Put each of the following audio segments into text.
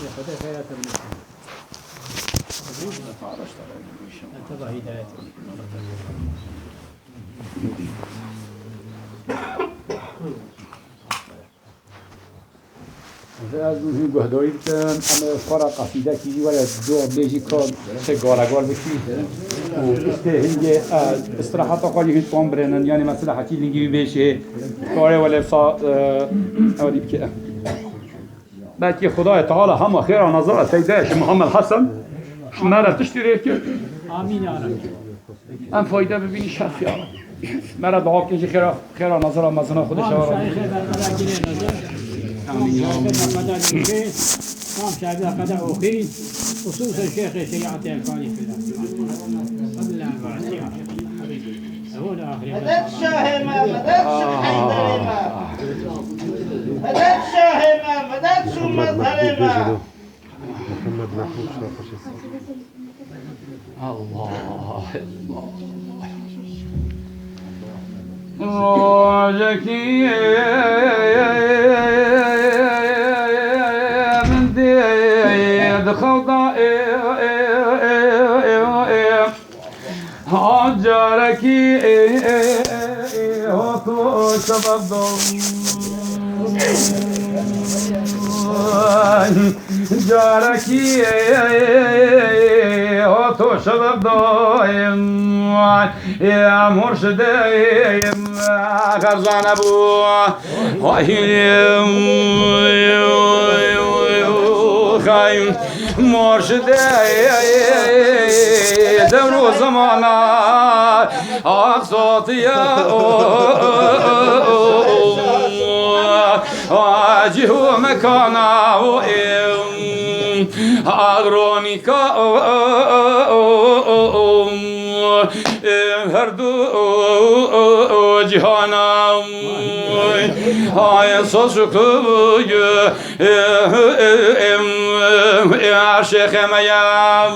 خدا خيرات المسلمين. انتظر هدايته. از اون گهداری بتن اما فرق قصیده کی ولی دو بیشی کار چه گارگار بکی و استه هنگه استراحت آقایی هیچ پام برنن یعنی مثلا حتی لنگی بیشه کاره ولی صا اولی بکه بلکه خدای تعالی همه خیر و نظر سیدهش محمد حسن مرا تشتری کرد آمین یا رب. ام فایده ببینی شرفی آمد مرا دعا کنی خیر و نظر و مزنا خودش آرام آمين يا رب. قام شاهد قدر أخي خصوصا الشيخ شيعتي الفاني في قبل هو الآخر مدد شاهمة مدد شحيدرمة مدد شاهمة مدد شمطرمة محمد محمود شرف الله راجكي من ديد خضاء جاركي هو سبب جاركي هو سبب يا مرشد غرزان ابو خايم مرشد دور زمانا اقصوتي واجه مكانا اغرونيكا هردو جهانا هاي صوصكو يا شيخ ميام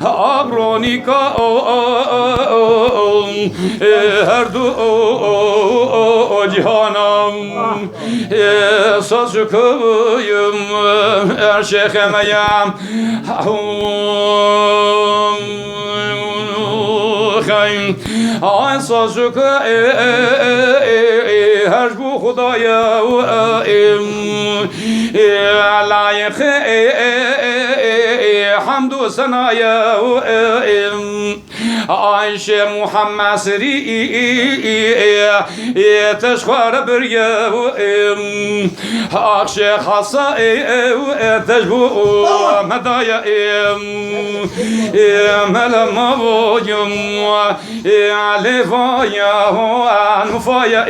أبرونيكا هردو جهانا صوصكو يا شيخ ميام خاين صوصك هرجو خدايا لايق حمد وثنايا عايشة محمد سري تشخر بريا أخشى خاصة تجبو مدايا ملما بوجم علي فايا نفايا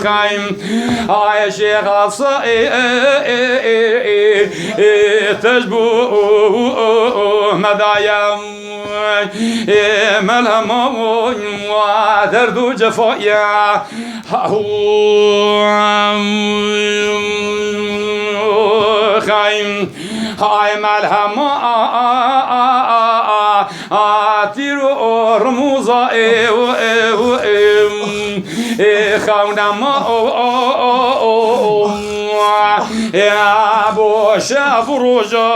خايم عايشة خاصة تجبو مدايا ملهم ودرد جفايا خايم هاي ملهم تيرو رموزا خونا ما يا ابو شافروجا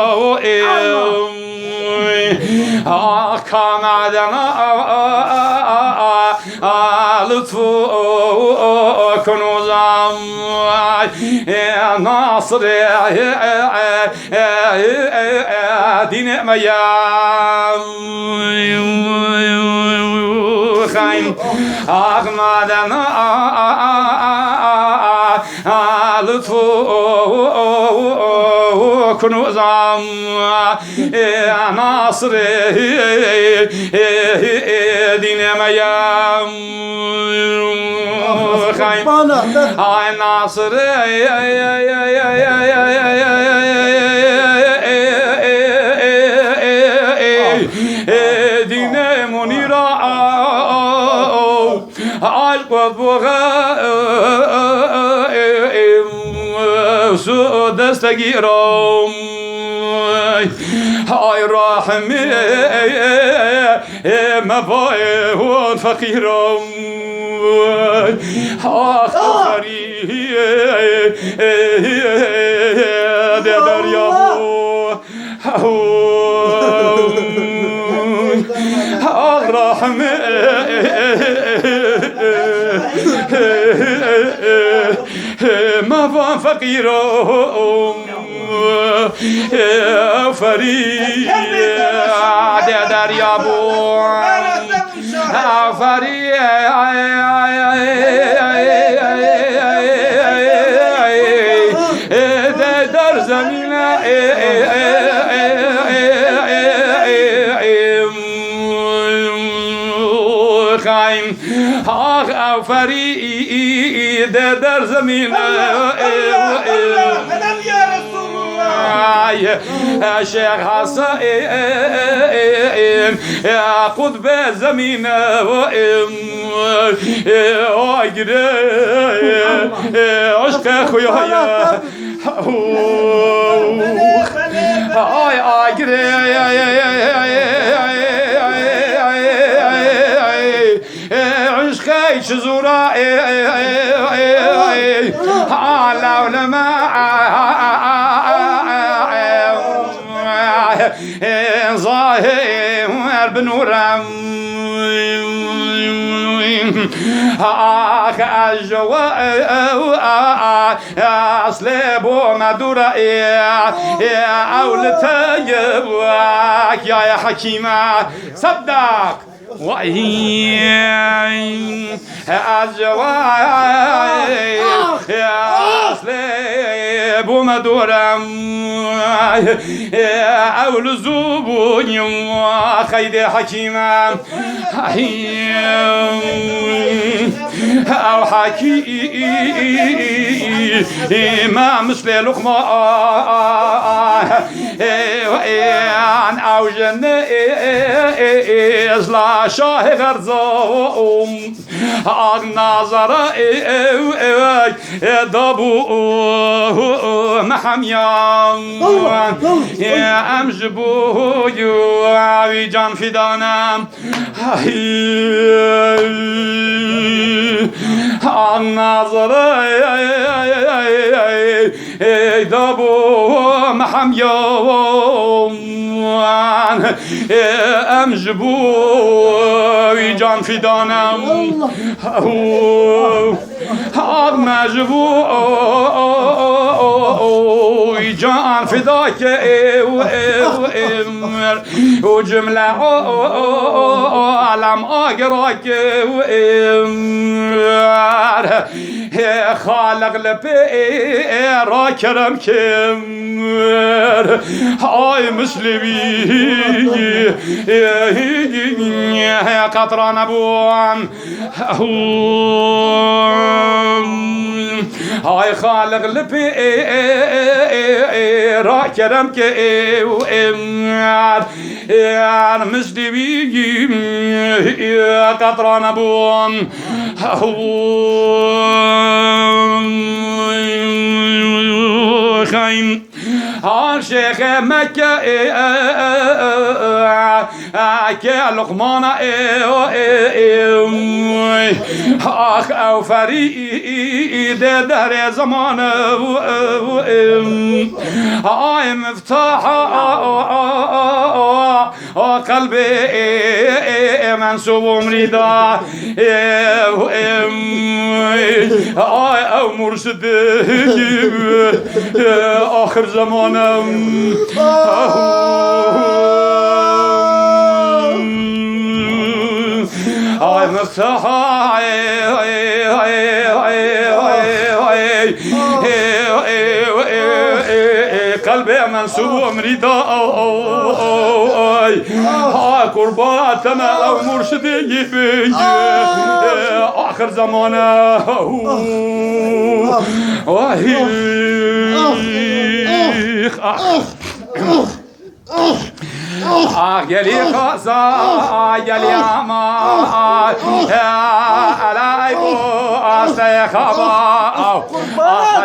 كان عدنا لطفو كنوزا يا ناصر دين ميام خايم أغمدنا لطفو كنوزا يا ناصر دين ميام خايم يا ناصر دين منيرا عالقوة بوغا سو دستگیرم هاي رحمي مبايهون فقيرون آخری در یابو رحمه ما فقيرهم فريد در یابو فريد در زمین خایم آخ فرید در زمین شيخ حسن قطب زمين واجري عشق خويا هاي اجري عشقي شزورا على علماء ظاهر بنورم آخ الجوا أصلب ومدورة أولتيب يا حكيمة صدق وهي الجواي أصلب ومدورة أول زبون خيد حكيمة أو حكيمة مثل لقمان أو جنة لا شاه غرزوم نظر دابو محميان أمجبو يوعي جان فدانا النظر دابو محميان أمجبو جان فدانا أمجبو جان فداك وجملة علم أقراك خالق لبي راكرم كمر هاي مسلمي قطران أبوان هاي خالق لبي راكرم كمر مسلمي قطران أبوان خايم شيخ مكة كلقمان أخ أو فريد دهر زمان هاي مفتاح قلبي منسوب مريدا أو مرشد آخر زمانم آی مفتاح قلبي منسوب مريدا قرباتنا أو مرشدي بي آخر زمانه يلي خاصة يلي عما عليكو أستيخبا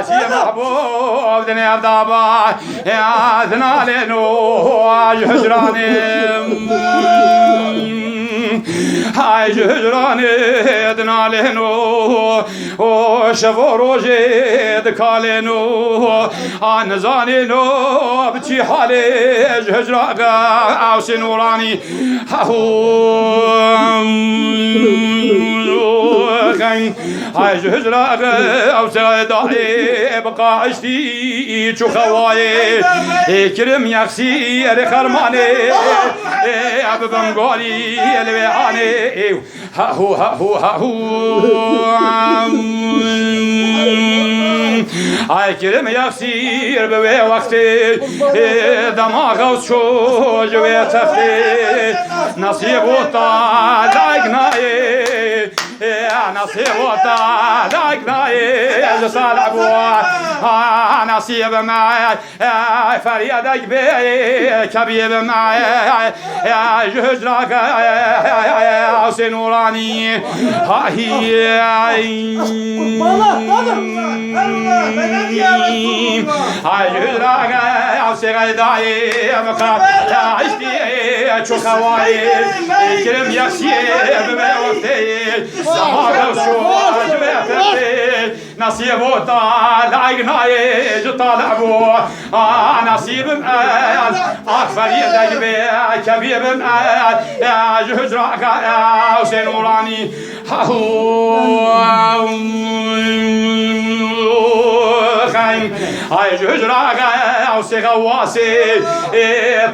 عاشي محبوب دنيا بدابا يا ذنالينو هجراني هاي هجراني ذنالينو وشفو روجي دكالينو نزانينو بتي حالي هجران او سنوراني هاي هجران او سيداي بقى عشتي شو خواي كرم يخسي خرماني ابو بنغالي الويعاني هاهو هاهو هاهو هاي كرم يخسي بوي وقتي دماغ وشو جوي تفتي نصيب وطا لايقناي نصيب وطا لايقناي جسال عبوا نصيب معي فريدك بي كبيب معي جهجرك سنوراني هاي جهجرك سغيداي مقام عشتي شو خواي كرم يخشي بوقتي سماغ وشو جبتي نصيب وطال عقناي جطال ابو نصيب مقال اكثر يدك بي كبيب مقال جهجرك وسنوراني هاي جهجرك وسغواسي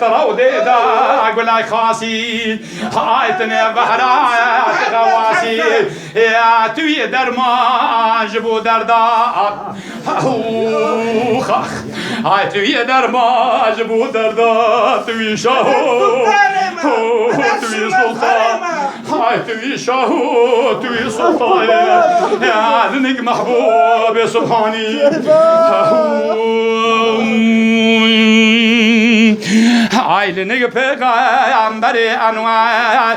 ترودي داق ولا خاسي هاي تني بحرا تغواسي توي درمان جبو درداء هاي توي درمان جبو درداء توي شاهو توي سلطان هاي توي شاهو توي سلطان يا ذنك محبوب سبحاني هاي لنك پیغمبر انوار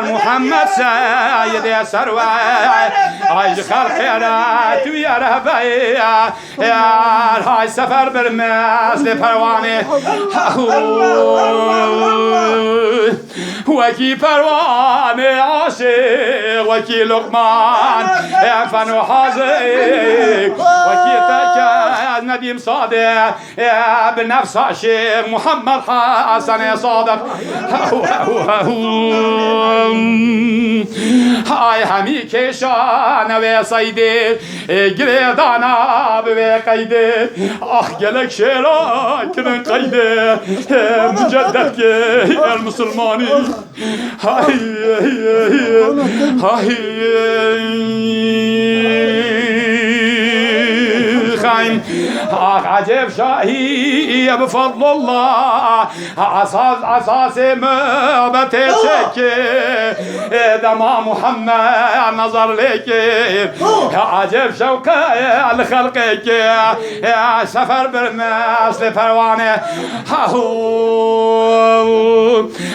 محمد سيد سروار هاي خلق رات ويا رهبي هاي سفر بالمثل پروانه وكي پروانه عاشق وكي لقمان فنو حاضر وكي تكاد نديم صادق بالنفس عاشق محمد حسن صادق هاي همي كشان وصيدي قريدانا بقيدي قلك شيرا كن قيدي مجدد المسلماني هاي خايم عجب شاهي بفضل الله أساس مبتشك دما محمد نظر لك عجب شوكة لخلقك سفر برمثل پروانه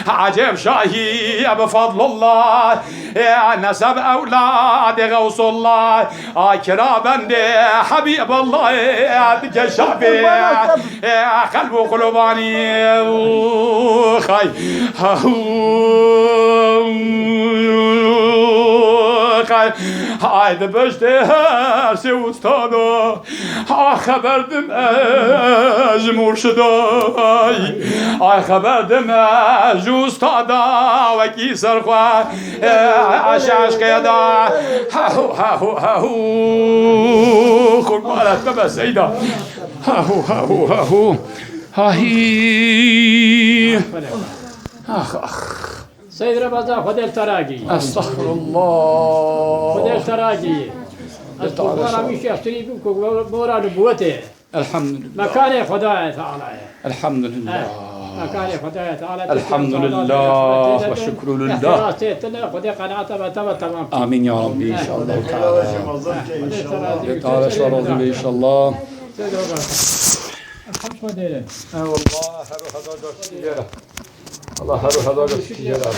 عجب شاهي بفضل الله نسب أولاد غوث الله كرابا حبيب الله بك شعبي قلب قلوباني خاي هاي دبشته هرسي وستادا خبردم از مرشداي خبردم از استادا وكي سرخوا عشاش قيادا قربانت بابا سيدا هاي سيد رمضان خذ التراجي استغفر الله خذ التراجي القرآن مش يفتري بكم بورا نبوته الحمد لله مكان خدايا تعالى الحمد لله مكان خدايا تعالى الحمد لله والشكر لله خذ قناعة تمام آمين يا ربي إن شاء الله تعالى شرط إن شاء الله الحمد لله والله هروح هذا السيارة الله هروح هذا السيارة